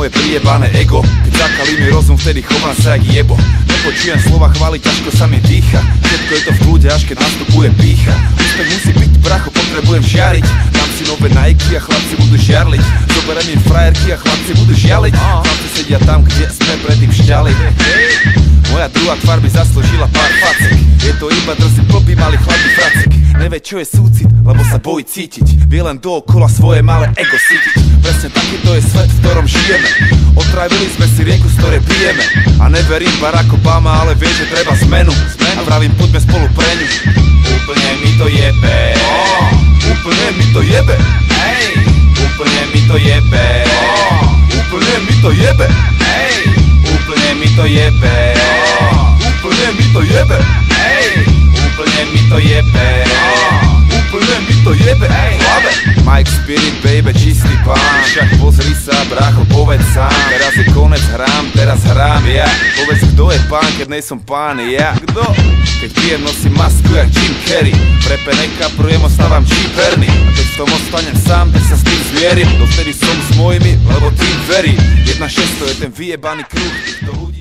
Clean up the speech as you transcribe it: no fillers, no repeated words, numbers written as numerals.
moje prijebané ego. Keď zakalí mi rozum, vtedy chovám sa jak jebo. Nepočujem slova chvály, ťažko sa mi dýcha. Všetko je to v kľude, až keď nastupuje pýcha. Úspech musí byť, bracho, potrebujem žiariť. Dám si nové Nike a chlapci budú žiarliť. Zoberiem im frajerky a chlapci budú žialiť. Chlapci sedia tam, kde sme predtým šťali. Moja druhá tvár by zaslúžila pár facek. Je to iba drzý blbý malý chladný fracek. Nevie čo je súcit, lebo sa bojí cítiť. Vie len dookola svoje malé ego sítiť. Presne takýto je svet, v ktorom žijeme. Otrávili sme si rieku, z ktorej pijeme. A neverím Barack Obama, ale vie, že treba zmenu. A vravím, poďme spolu pre ňu. Úplne mi to jebe. Úplne mi to jebe. Úplne mi to jebe. Úplne mi to jebe. Úplne mi to jebe. Úplne mi to jebe. Úplne mi to jebe. Úplne mi to jebe. Mike Spirit, baby, čistý pán. Však pozri sa, brácho, povedz sám. Teraz je konec, teraz hrám ja. Povedz, kto je pán, keď nejsom pán, ja. Kto? Keď pijem, nosím masku jak Jim Carrey. Prepe nekaprujem, ostávam číperný. A keď v tom ostanem sám, tak sa s tým zmierim. Dovtedy som s mojimi, lebo tým verím. 1-6 to je ten vyjebaný kruh týchto ľudí.